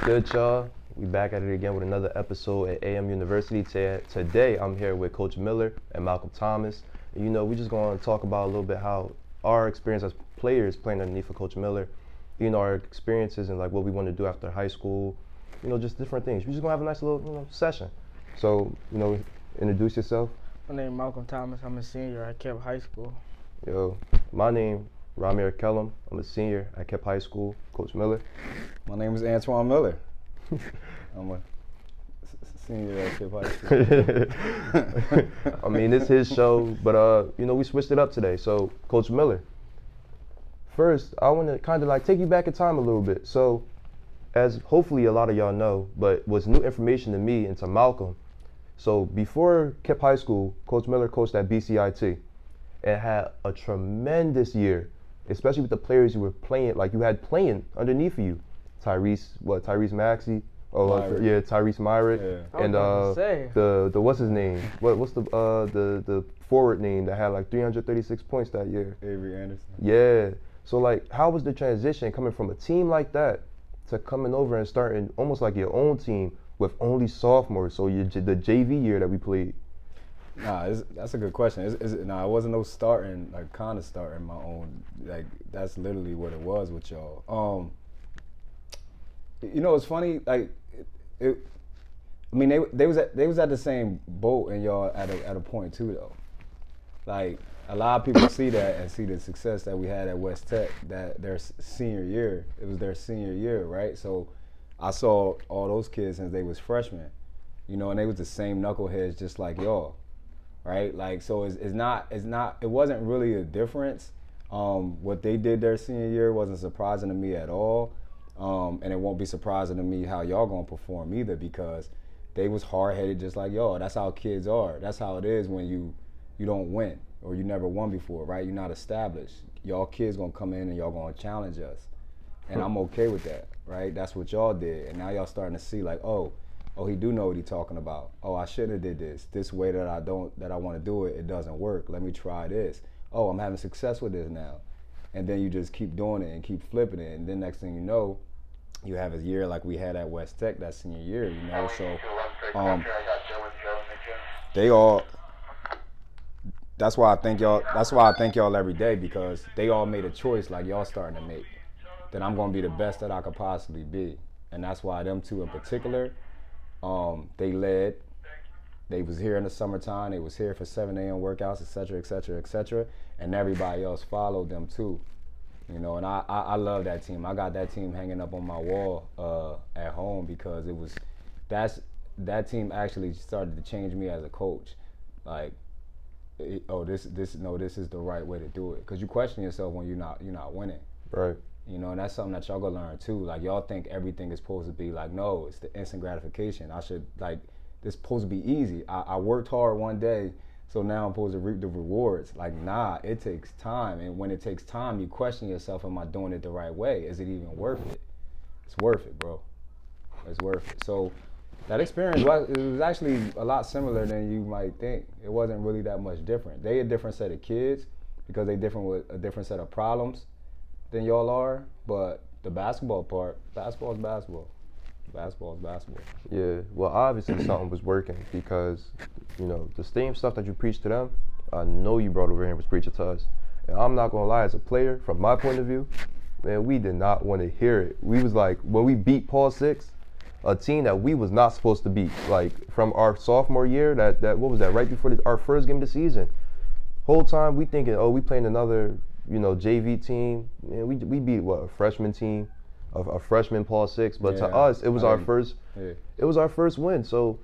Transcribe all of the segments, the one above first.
good, y'all? We back at it again with another episode at A.M.University. Today, I'm here with Coach Miller and Malcolm Thomas. And, we just going to talk about a little bit how our experience as players playing underneath of Coach Miller, our experiences and like what we want to do after high school, just different things. We're just going to have a nice little, session. So, introduce yourself. My name is Malcolm Thomas. I'm a senior at KIPP High School. Yo, my name Romere, Kellum. I'm a senior at KIPP High School. Coach Miller. My name is Antoine Miller. I'm a senior at KIPP High School. I mean, it's his show, but we switched it up today. So, Coach Miller, first, I want to kind of like take you back in time a little bit. So, as hopefully a lot of y'all know, but was new information to me and to Malcolm. So, before KIPP High School, Coach Miller coached at BCIT and had a tremendous year, especially with the players you were playing, like you had playing underneath of you. Tyrese Maxey? Tyrese Myrick. Yeah. And the what's his name? What's the forward name that had like 336 points that year? Avery Anderson. Yeah. So like, how was the transition coming from a team like that to coming over and starting almost like your own team with only sophomores? So the JV year that we played. Nah, that's a good question. It wasn't no starting, like kind of starting my own. Like that's literally what it was with y'all. It's funny. Like, they was at the same boat and y'all at a point too though. Like a lot of people see that and see the success that we had at West Tech. That their senior year, it was their senior year, right? So I saw all those kids since they was freshmen, and they was the same knuckleheads just like y'all. Right, like so, it wasn't really a difference. What they did their senior year wasn't surprising to me at all, and it won't be surprising to me how y'all gonna perform either because they was hard-headed just like y'all. That's how kids are. That's how it is when you don't win or you never won before, right? You're not established. Y'all kids gonna come in and y'all gonna challenge us, and I'm okay with that, right? That's what y'all did, and now y'all starting to see like, oh, he do know what he talking about. Oh, I shouldn't have did this. This way that I want to do it, it doesn't work. Let me try this. Oh, I'm having success with this now. And then you just keep doing it and keep flipping it. And then next thing you know, you have a year like we had at West Tech that senior year, So they all, that's why I thank y'all every day because they all made a choice like y'all starting to make. That I'm going to be the best that I could possibly be. And that's why them two in particular, they led. They was here in the summertime. They was here for 7 a.m. workouts, et cetera, et cetera, et cetera. And everybody else followed them too. And I love that team. I got that team hanging up on my wall at home because that team actually started to change me as a coach. Like, this is the right way to do it. Because you question yourself when you're not winning. Right. And that's something that y'all gonna learn too. Like y'all think everything is supposed to be like, no, it's the instant gratification. This supposed to be easy. I worked hard one day, so now I'm supposed to reap the rewards. Like, nah, it takes time. And when it takes time, you question yourself, am I doing it the right way? Is it even worth it? It's worth it, bro. It's worth it. So that experience was actually a lot similar than you might think. It wasn't really that much different. They a different set of kids because they different with a different set of problems than y'all are, but the basketball is basketball. Basketball is basketball. Yeah, well, obviously something was working because, the same stuff that you preached to them, I know you brought over here and was preaching to us. And I'm not gonna lie, as a player, from my point of view, man, we did not want to hear it. We was like, when we beat Paul 6, a team that we was not supposed to beat, like from our sophomore year, that what was that, right before our first game of the season. Whole time we thinking, we playing another JV team. Man, we beat a freshman team, a freshman Paul 6. But to us, it was our first. Yeah. It was our first win. So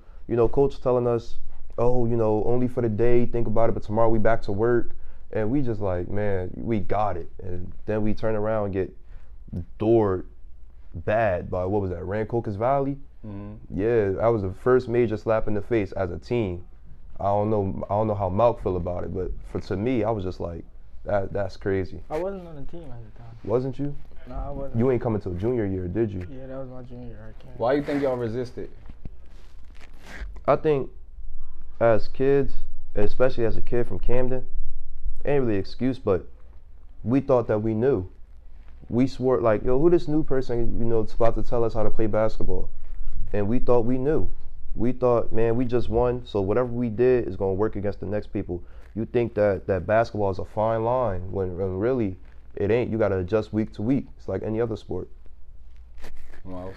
coach telling us, only for the day, think about it. But tomorrow we back to work, and we just like, man, we got it. And then we turn around and get doored bad by what was that, Rancocas Valley? Mm-hmm. Yeah, that was the first major slap in the face as a team. I don't know how Malk feel about it, but to me, I was just like, that's crazy. I wasn't on the team at the time. Wasn't you? No, I wasn't. You ain't coming till junior year, did you? Yeah, that was my junior year. I can't. Why you think y'all resisted? I think as kids, especially as a kid from Camden, ain't really an excuse, but we thought that we knew. we swore like, yo, who this new person, you know, is about to tell us how to play basketball? And we thought we knew. We thought, man, we just won, so whatever we did is gonna work against the next people. You think that basketball is a fine line when really it ain't. You gotta adjust week to week. It's like any other sport. Well,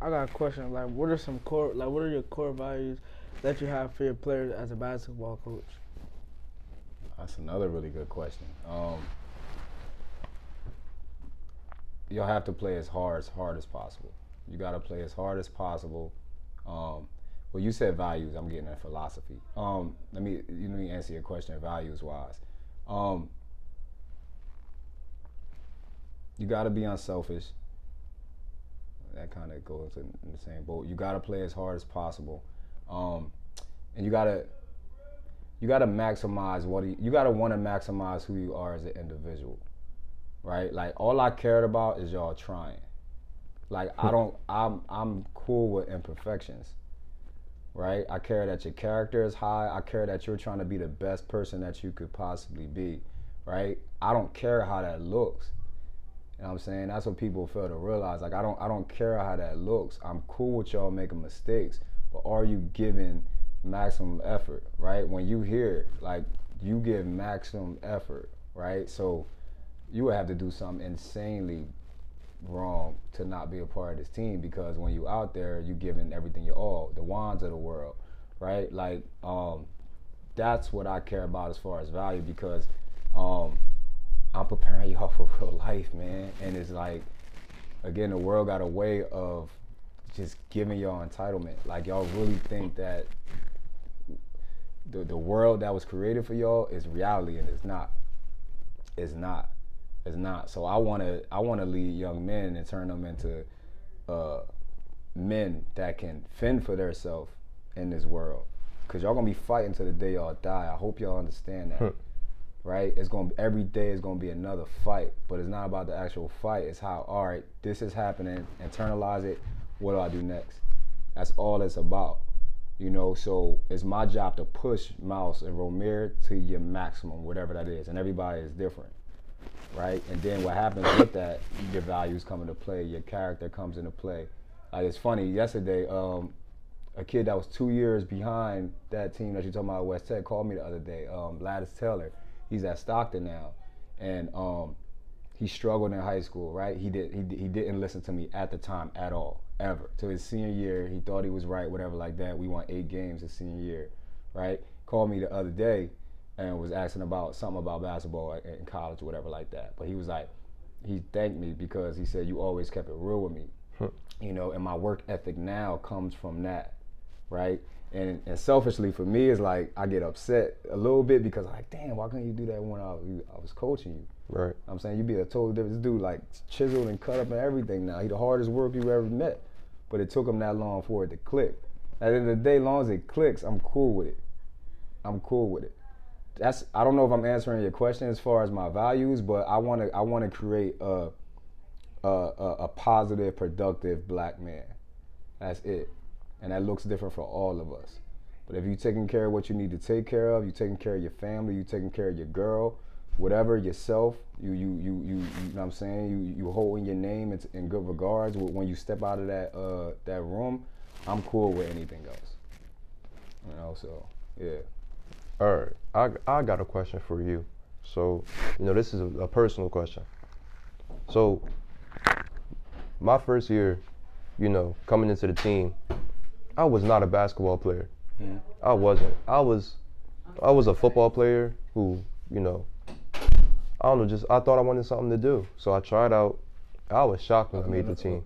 I got a question. Like, what are your core values that you have for your players as a basketball coach? that's another really good question. You'll have to play as hard as possible. You got to play as hard as possible. Well, you said values. I'm getting at philosophy. Let me answer your question values wise. You got to be unselfish. That kind of goes in the same boat. You got to play as hard as possible, and you got to maximize you got to want to maximize who you are as an individual, right? Like all I cared about is y'all trying. Like I'm cool with imperfections, right? I care that your character is high. I care that you're trying to be the best person that you could possibly be, right? I don't care how that looks. You know what I'm saying? That's what people fail to realize. Like I don't care how that looks. I'm cool with y'all making mistakes, but are you giving maximum effort, right? When you hear like you give maximum effort, right? So you would have to do something insanely wrong to not be a part of this team, because when you out there, you giving everything you all, the wands of the world, right? Like that's what I care about as far as value, because I'm preparing y'all for real life, man. And it's like, again, the world got a way of just giving y'all entitlement. Like y'all really think that the world that was created for y'all is reality, and it's not. It's not. It's not. So I wanna lead young men and turn them into men that can fend for themselves in this world. Cause y'all gonna be fighting till the day y'all die. I hope y'all understand that. Right? Every day is gonna be another fight, but it's not about the actual fight. It's how, all right, this is happening, internalize it. What do I do next? That's all it's about, you know. So it's my job to push Mouse and Romere to your maximum, whatever that is, and everybody is different, right? And then what happens with that, your values come into play, your character comes into play. Like it's funny. Yesterday, a kid that was 2 years behind that team that you're talking about, West Tech, called me the other day. Lattice Taylor. He's at Stockton now, and he struggled in high school, right? He didn't listen to me at the time at all, ever. Till his senior year, he thought he was right, whatever like that. We won 8 games his senior year, right? Called me the other day and was asking about something about basketball in college or whatever like that. But he was like, he thanked me because he said, you always kept it real with me. You know, and my work ethic now comes from that, right? And selfishly for me, it's like I get upset a little bit because I'm like, damn, why couldn't you do that when I was coaching you? Right. I'm saying you'd be a total different. This dude like chiseled and cut up and everything now. He the hardest worker you ever met. But it took him that long for it to click. At the end of the day, as long as it clicks, I'm cool with it. I'm cool with it. I don't know if I'm answering your question as far as my values, but I wanna create a positive, productive black man. That's it. And that looks different for all of us. But if you're taking care of what you need to take care of, you're taking care of your family, you're taking care of your girl, whatever, yourself, you know what I'm saying, you holding your name in good regards. When you step out of that room, I'm cool with anything else. You know, so yeah. All right, I got a question for you. So, you know, this is a personal question. So, my first year, you know, coming into the team, I was not a basketball player. Mm-hmm. I wasn't. I was a football player who, you know, I don't know, I thought I wanted something to do. So I tried out. I was shocked when I made the team.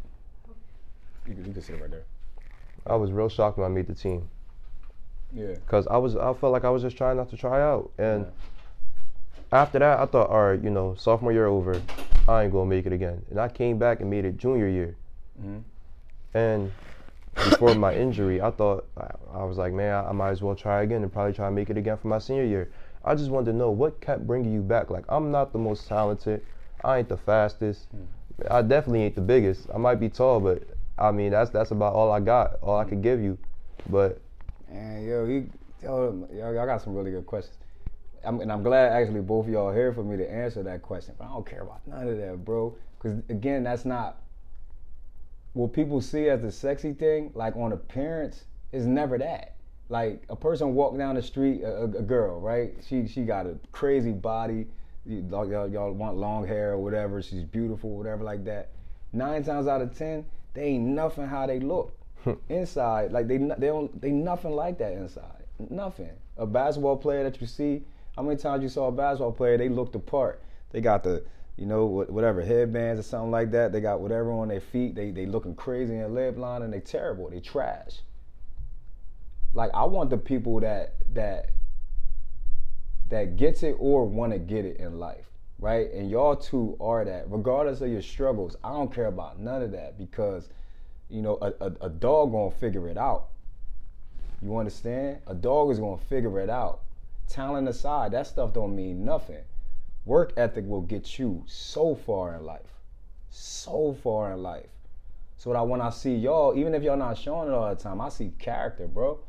You can sit right there. I was real shocked when I made the team. Yeah. Cause I felt like I was just trying not to try out. And after that, I thought, all right, you know, sophomore year over, I ain't gonna make it again. And I came back and made it junior year. Mm-hmm. And before my injury, I thought, I was like, man, I might as well try again and probably try and make it again for my senior year. I just wanted to know what kept bringing you back. Like, I'm not the most talented. I ain't the fastest. I definitely ain't the biggest. I might be tall, but I mean, that's about all I got, all I could give you. But man, y'all got some really good questions. I'm glad actually both of y'all here for me to answer that question. But I don't care about none of that, bro. Because again, that's not what people see as the sexy thing. Like on appearance, is never that. Like a person walk down the street, a girl, right? She got a crazy body. Y'all want long hair or whatever. She's beautiful, whatever like that. 9 times out of 10, they ain't nothing how they look inside. Like they nothing like that inside. Nothing. A basketball player that you see, how many times you saw a basketball player? They looked the part. They got the, whatever headbands or something like that. They got whatever on their feet. They looking crazy in their lip line and they terrible. They trash. Like I want the people that gets it or want to get it in life, right? And y'all two are that. Regardless of your struggles, I don't care about none of that because, a dog gonna figure it out. You understand? A dog is gonna figure it out. Talent aside, that stuff don't mean nothing. Work ethic will get you so far in life. So far in life. So that when I see y'all, even if y'all not showing it all the time, I see character, bro.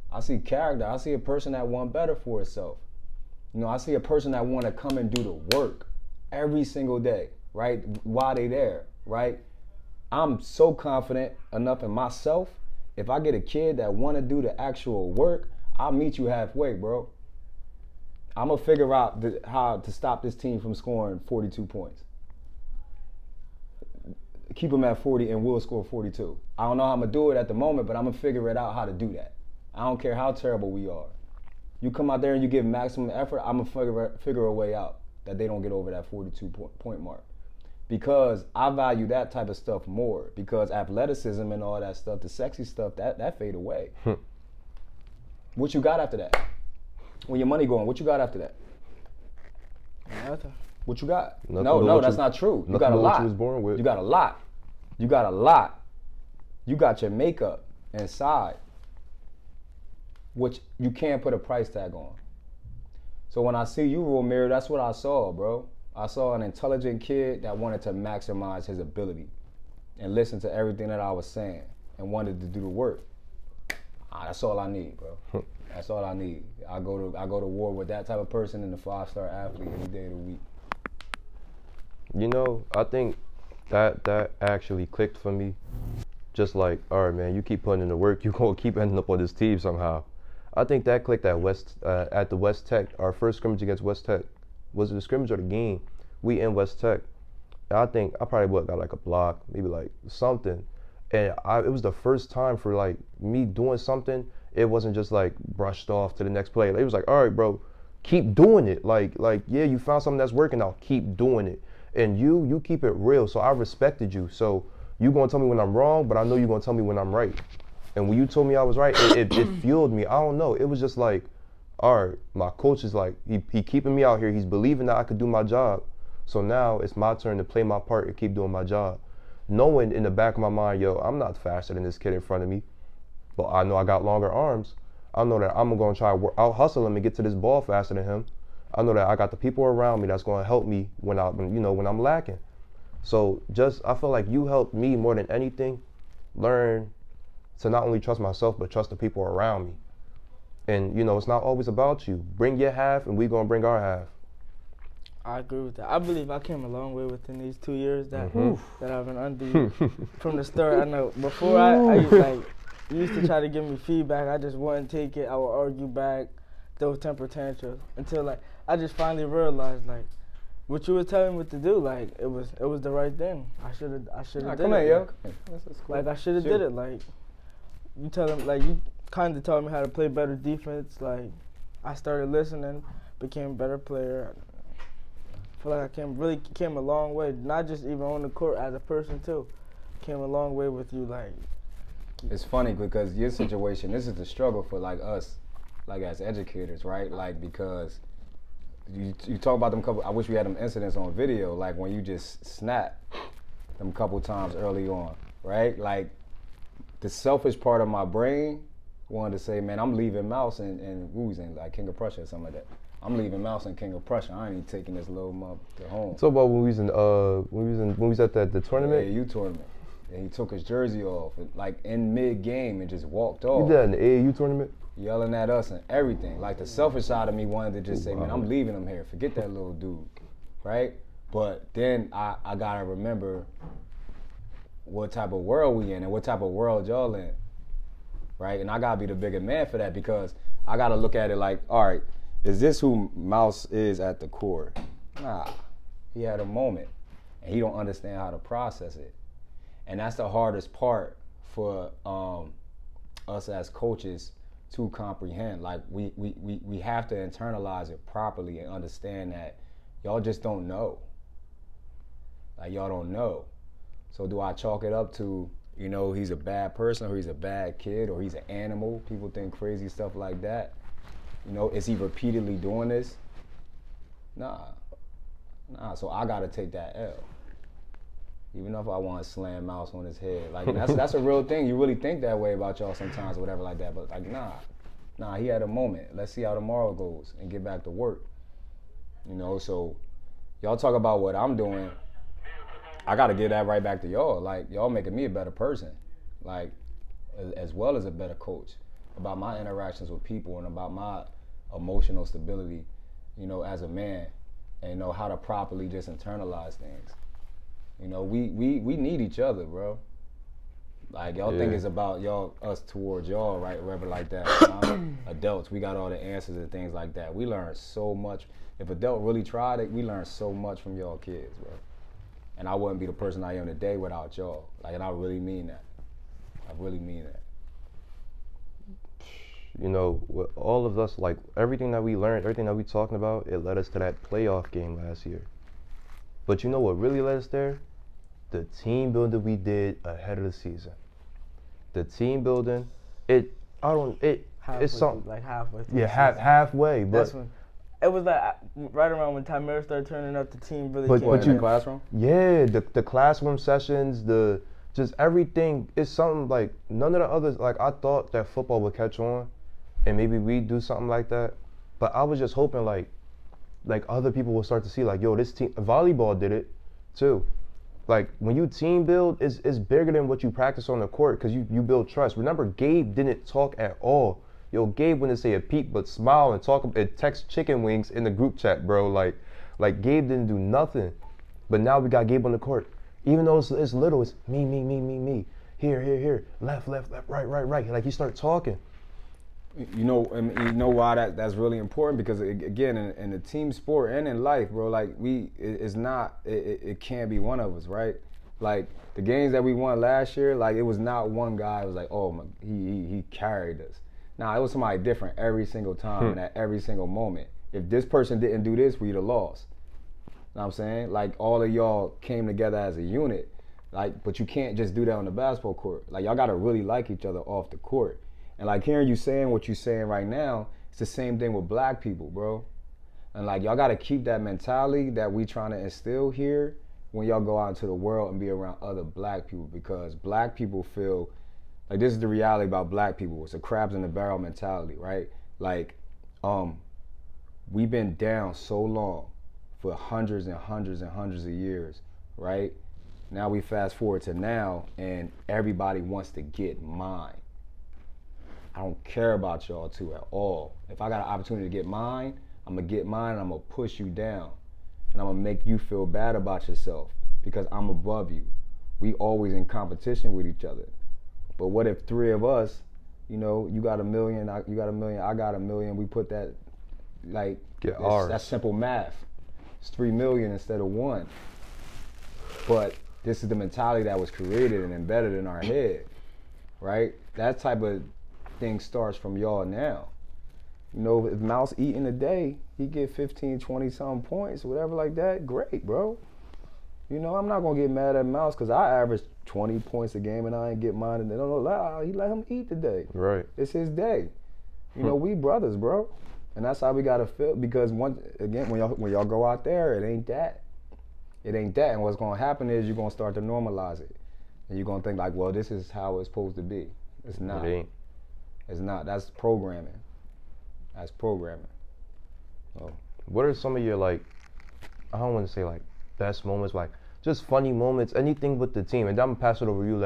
I see character. I see a person that want better for itself. I see a person that want to come and do the work every single day, right? While they there, right? I'm so confident enough in myself. If I get a kid that want to do the actual work, I'll meet you halfway, bro. I'm going to figure out how to stop this team from scoring 42 points. Keep them at 40 and we'll score 42. I don't know how I'm going to do it at the moment, but I'm going to figure it out how to do that. I don't care how terrible we are. You come out there and you give maximum effort, I'm going to figure a way out that they don't get over that 42 point mark. Because I value that type of stuff more. Because athleticism and all that stuff, the sexy stuff, that fade away. What you got after that? When your money going, what you got after that? Nothing. What you got? Nothing. No, that's not true. You got a lot. What you was born with. You got a lot. You got a lot. You got your makeup inside, which you can't put a price tag on. So when I see you, Romere, that's what I saw, bro. I saw an intelligent kid that wanted to maximize his ability and listen to everything that I was saying and wanted to do the work. That's all I need, bro. That's all I need. I go to war with that type of person and the 5-star athlete any day of the week. I think that actually clicked for me. Just like, all right, man, you keep putting in the work, you gonna keep ending up on this team somehow. I think that clicked at the West Tech. Our first scrimmage against West Tech. Was it the scrimmage or the game? We in West Tech. And I think I probably would have got like a block, maybe like something. And it was the first time for like me doing something. It wasn't just like brushed off to the next play. It was like, all right, bro, keep doing it. Like yeah, you found something that's working out. Keep doing it. And you keep it real. So I respected you. So you gonna tell me when I'm wrong, but I know you gonna tell me when I'm right. And when you told me I was right, it fueled me. I don't know. It was just like, all right, my coach is like, he keeping me out here. He's believing that I could do my job. So now it's my turn to play my part and keep doing my job. Knowing in the back of my mind, yo, I'm not faster than this kid in front of me, but I know I got longer arms. I know that I'm going to try to out-hustle him and get to this ball faster than him. I know that I got the people around me that's going to help me when I'm lacking. So I feel like you helped me more than anything learn to not only trust myself, but trust the people around me. And, it's not always about you. Bring your half, and we're going to bring our half. I agree with that. I believe I came a long way within these 2 years that I've been under you. From the start, I know. Before, you used to try to give me feedback. I just wouldn't take it. I would argue back, throw temper tantrums, until, I just finally realized, what you were telling me what to do, it was the right thing. I should have did it. Come on, yo. Cool. I should have did it. You tell them, you kind of taught me how to play better defense. I started listening, became a better player. I feel like I came a long way, not just even on the court, as a person too. Came a long way with you, It's funny because your situation, this is the struggle for us, as educators, right? Because you talk about them couple, I wish we had them incidents on video, when you just snap them couple times early on, right? The selfish part of my brain wanted to say, man, I'm leaving Mouse and who's in King of Prussia or something like that. I'm leaving Mouse and King of Prussia. I ain't even taking this little mug to home. Talk about when we was at the tournament. The AAU tournament. And he took his jersey off, in mid game, and just walked off. You did that in the AAU tournament? yelling at us and everything. Like the selfish side of me wanted to just say, man, I'm leaving him here. Forget that little dude, right? But then I gotta remember what type of world we in and what type of world y'all in, right? And I gotta be the bigger man for that, because I gotta look at it like, all right, is this who Mouse is at the core? Nah, he had a moment and he don't understand how to process it. And that's the hardest part for us as coaches to comprehend. Like we have to internalize it properly and understand that y'all just don't know. Like y'all don't know. So do I chalk it up to, you know, he's a bad person or he's a bad kid or he's an animal? People think crazy stuff like that. You know, is he repeatedly doing this? Nah. So I gotta take that L. Even if I want to slam Mouse on his head. Like that's a real thing. You really think that way about y'all sometimes or whatever like that. But like, nah, he had a moment. Let's see how tomorrow goes and get back to work. You know, so y'all talk about what I'm doing. I got to give that right back to y'all. Like, y'all making me a better person, like, as well as a better coach, about my interactions with people and about my emotional stability, you know, as a man, and know how to properly just internalize things. You know, we need each other, bro. Like, y'all think it's about us towards y'all, right, whatever like that. Adults, we got all the answers and things like that. We learn so much. If adult really tried it, we learn so much from y'all kids, bro. And I wouldn't be the person I am today without y'all. Like, and I really mean that. I really mean that. You know, with all of us, like, everything that we learned, everything that we talking about, it led us to that playoff game last year. But you know what really led us there? The team building we did ahead of the season. The team building, it's something. Like halfway through. Yeah, halfway. But that's when, it was like right around when Tamir started turning up, the team really came in the classroom? Yeah, the classroom sessions, just everything. It's something like none of the others. Like, I thought that football would catch on, and maybe we'd do something like that. But I was just hoping like other people will start to see like, yo, this team, volleyball did it too. Like, when you team build, it's bigger than what you practice on the court, because you build trust. Remember, Gabe didn't talk at all. Yo, Gabe wouldn't say a peep but smile and talk and text chicken wings in the group chat, bro. Like Gabe didn't do nothing. But now we got Gabe on the court. Even though it's little, it's me. Here. Left, right. Like, he started talking. You know, and you know why that's really important, because again, in the team sport and in life, bro, like it can't be one of us, right? Like, the games that we won last year, like, it was not one guy who was like, oh, he carried us. Nah, it was somebody different every single time and at every single moment. If this person didn't do this, we'd have lost. You know what I'm saying? Like, all of y'all came together as a unit. Like, but you can't just do that on the basketball court. Like, y'all gotta really like each other off the court. And like, hearing you saying what you're saying right now, it's the same thing with black people, bro. And like, y'all gotta keep that mentality that we trying to instill here when y'all go out into the world and be around other black people, because black people feel like, this is the reality about black people. It's a crabs in the barrel mentality, right? Like, we've been down so long for hundreds and hundreds and hundreds of years, right? Now we fast forward to now, and everybody wants to get mine. I don't care about y'all two at all. If I got an opportunity to get mine, I'm gonna get mine and I'm gonna push you down. And I'm gonna make you feel bad about yourself because I'm above you. We always in competition with each other. But what if three of us, you know, you got $1 million, you got $1 million, I got $1 million, we put that, like, that's simple math. It's 3 million instead of 1. But this is the mentality that was created and embedded in our head, right? That type of thing starts from y'all now. You know, if Mouse eating a day, he get 15, 20 something points, whatever like that, great, bro. You know, I'm not gonna get mad at Mouse because I average 20 points a game and I ain't get mine, and they don't allow, he let him eat today. Right. It's his day. You know, we brothers, bro. And that's how we gotta feel, because when y'all go out there, it ain't that. It ain't that, and what's gonna happen is you're gonna start to normalize it. And you're gonna think like, well, this is how it's supposed to be. It's not. It ain't. It's not. That's programming. That's programming. So. What are some of your, like, I don't want to say like best moments, like just funny moments, anything with the team. And then I'm gonna pass it over to you.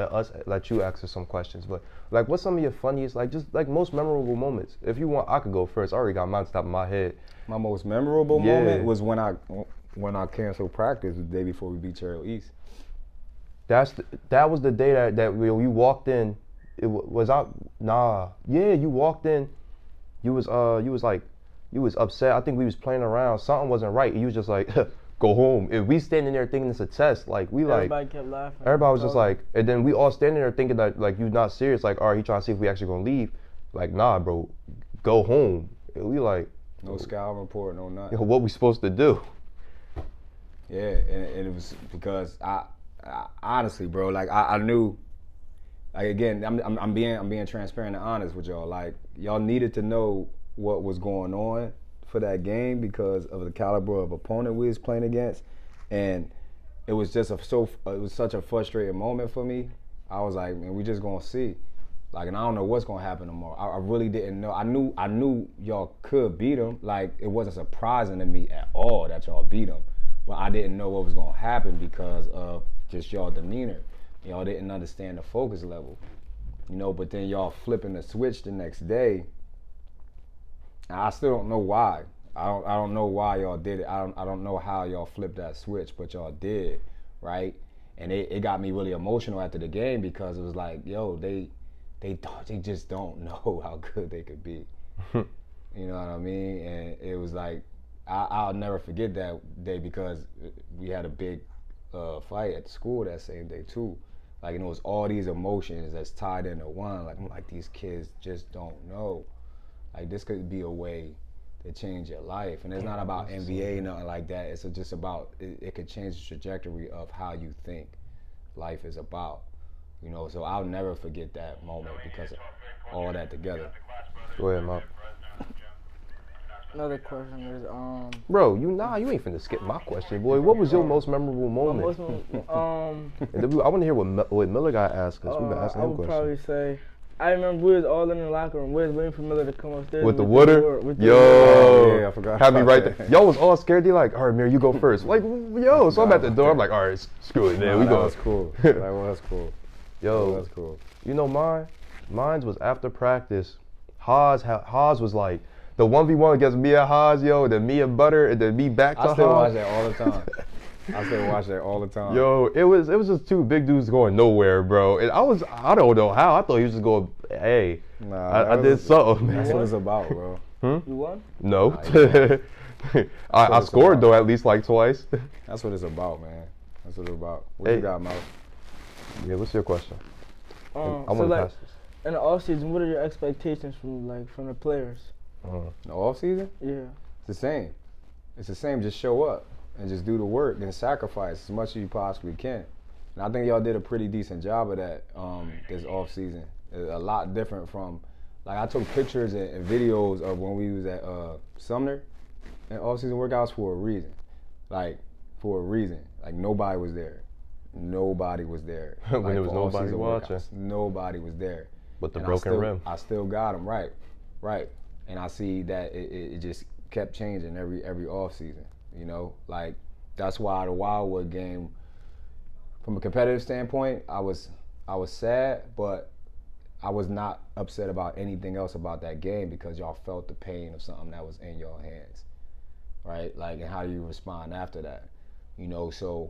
Let you ask us some questions. But like, what's some of your funniest, like, just like most memorable moments? If you want, I could go first. I already got mine top of my head. My most memorable moment was when I canceled practice the day before we beat Cherry East. That was the day that we walked in. It was out. Nah, yeah, you walked in. You was upset. I think we was playing around. Something wasn't right. You was just like, go home. If we standing there thinking it's a test, like everybody kept laughing. Everybody was just like, and then we all standing there thinking that like you not serious. Like, all right, he trying to see if we actually gonna leave. Like, nah, bro, go home. And we like, no scout report, no nothing. Yo, what we supposed to do? Yeah, and it was because I honestly, bro, like I knew. Like again, I'm being transparent and honest with y'all. Like y'all needed to know what was going on for that game because of the caliber of opponent we was playing against, and it was just it was such a frustrating moment for me. I was like, man, we just gonna see. Like, and I don't know what's gonna happen tomorrow. I really didn't know. I knew y'all could beat them. Like it wasn't surprising to me at all that y'all beat them, but I didn't know what was gonna happen because of just y'all demeanor. Y'all didn't understand the focus level, you know, but then y'all flipping the switch the next day. I still don't know why. I don't know why y'all did it. I don't know how y'all flipped that switch, but y'all did, right? And it got me really emotional after the game because it was like, yo, they just don't know how good they could be. You know what I mean? And it was like, I'll never forget that day because we had a big fight at school that same day too. Like, and it was all these emotions that's tied into one. Like, I'm like, these kids just don't know. Like, this could be a way to change your life. And it's not about NBA, nothing like that. It's just about, it could change the trajectory of how you think life is about. You know, so I'll never forget that moment because of all that together. Go ahead, Mom. Another question is, bro, you ain't finna skip my question, boy. What was your most memorable moment? I want to hear what Miller got asked us. We've been asking him questions. I would probably say, I remember we was all in the locker room. We was waiting for Miller to come upstairs. With the water? Yo. Yeah, I forgot. Had me right there. Y'all was all scared. They like, all right, Mir, you go first. Like, yo, so I'm at the door. I'm like, all right, screw it, man. That was cool. That was cool. Yo, that was cool. You know mine was after practice. Haas was like, the 1v1 against me and Haas, yo, then me and Butter, and then me back to Haas. I still watch that all the time. I still watch that all the time. Yo, it was just two big dudes going nowhere, bro. And I don't know how. I thought he was just going, hey, I did something. That's what it's about, bro. You won? No. Nah, I scored though at least like twice. That's what it's about, man. That's what it's about. What you got, Mo? Yeah, what's your question? I want to pass this. In the offseason, what are your expectations from the players? The off season? Yeah. It's the same. It's the same. Just show up and just do the work and sacrifice as much as you possibly can. And I think y'all did a pretty decent job of that this off season. It's a lot different from, like, I took pictures and videos of when we was at Sumner and off season workouts for a reason. Like, for a reason. Like, nobody was there. Nobody was there. When like, there was nobody watching. Nobody was there. With the broken rim. I still got them, right. And I see that it just kept changing every off season. You know, like that's why the Wildwood game, from a competitive standpoint, I was sad, but I was not upset about anything else about that game because y'all felt the pain of something that was in your hands, right? Like, and how do you respond after that? You know, so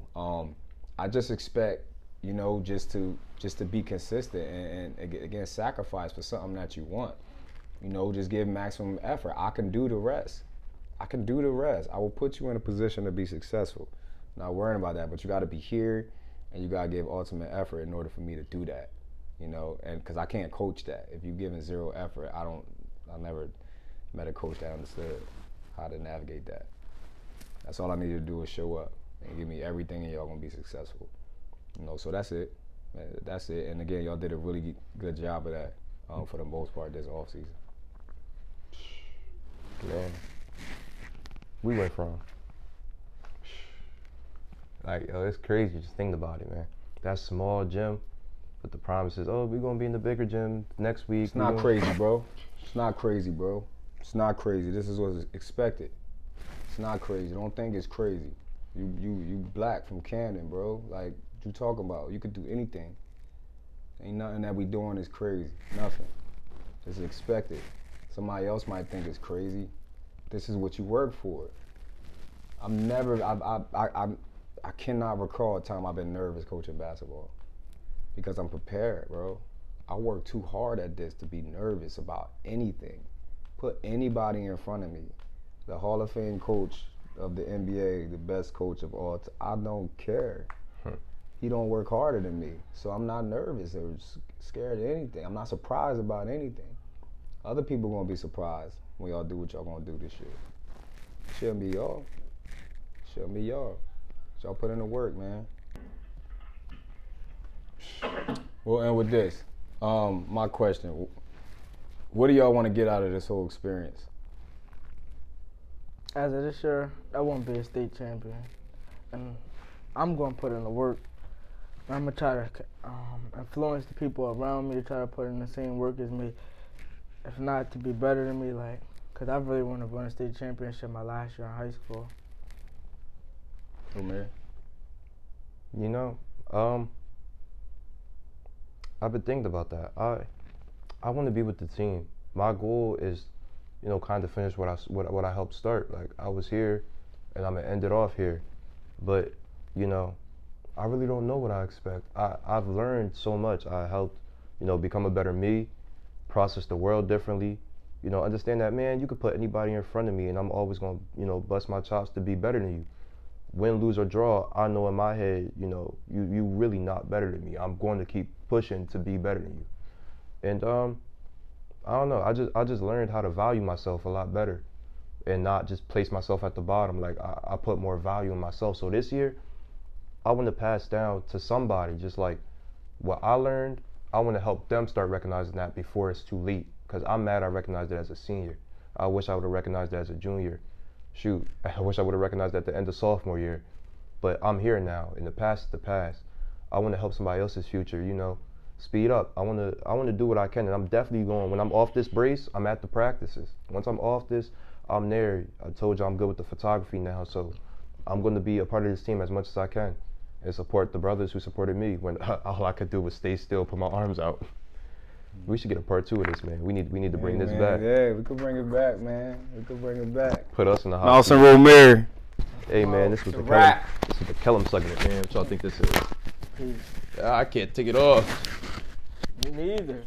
I just expect, you know, just to be consistent and again sacrifice for something that you want. You know, just give maximum effort. I can do the rest. I will put you in a position to be successful. Not worrying about that, but you got to be here and you got to give ultimate effort in order for me to do that. You know, and because I can't coach that. If you're giving zero effort, I never met a coach that understood how to navigate that. That's all I need to do is show up and give me everything and y'all going to be successful. You know, so that's it. That's it. And again, y'all did a really good job of that for the most part this offseason. Man, we went from, like, yo, it's crazy just thinking about it, man. That small gym with the promises, oh, we're going to be in the bigger gym next week. It's not crazy, bro. It's not crazy, bro. It's not crazy. This is what's expected. It's not crazy. Don't think it's crazy. You black from Camden, bro. Like, what you talking about? You could do anything. Ain't nothing that we doing is crazy. Nothing. It's expected. Somebody else might think it's crazy. This is what you work for. I cannot recall a time I've been nervous coaching basketball because I'm prepared, bro. I work too hard at this to be nervous about anything. Put anybody in front of me. The Hall of Fame coach of the NBA, the best coach of all time, I don't care. He don't work harder than me, so I'm not nervous or scared of anything. I'm not surprised about anything. Other people gonna be surprised when y'all do what y'all gonna do this year. Shouldn't be y'all. Shouldn't be y'all. Y'all put in the work, man. We'll end with this. My question: what do y'all want to get out of this whole experience? As of this year, I want to be a state champion, and I'm going to put in the work. I'm going to try to influence the people around me to try to put in the same work as me, if not to be better than me, like, because I really want to win a state championship my last year in high school. Romere? You know, I've been thinking about that. I want to be with the team. My goal is, you know, kind of finish what I helped start. Like, I was here, and I'm gonna end it off here. But, you know, I really don't know what I expect. I've learned so much. I helped, you know, become a better me, process the world differently, you know, understand that, man, you could put anybody in front of me and I'm always gonna, you know, bust my chops to be better than you. Win, lose, or draw, I know in my head, you know, you really not better than me. I'm going to keep pushing to be better than you. And I don't know, I just learned how to value myself a lot better and not just place myself at the bottom. Like, I put more value in myself. So this year, I want to pass down to somebody just like what I learned. I want to help them start recognizing that before it's too late, because I'm mad I recognized it as a senior. I wish I would have recognized it as a junior. Shoot, I wish I would have recognized it at the end of sophomore year. But I'm here now, and the past is the past. I want to help somebody else's future, you know, speed up. I want to do what I can, and I'm definitely going. When I'm off this brace, I'm at the practices. Once I'm off this, I'm there. I told you I'm good with the photography now, so I'm going to be a part of this team as much as I can and support the brothers who supported me when all I could do was stay still, put my arms out. We should get a part 2 of this, man. We need to bring this back. Yeah, we could bring it back, man. We could bring it back. Put us in the hot Mouse and Romere. Hey, man, this was the Kellum segment, man. What y'all think this is? I can't take it off. Me neither.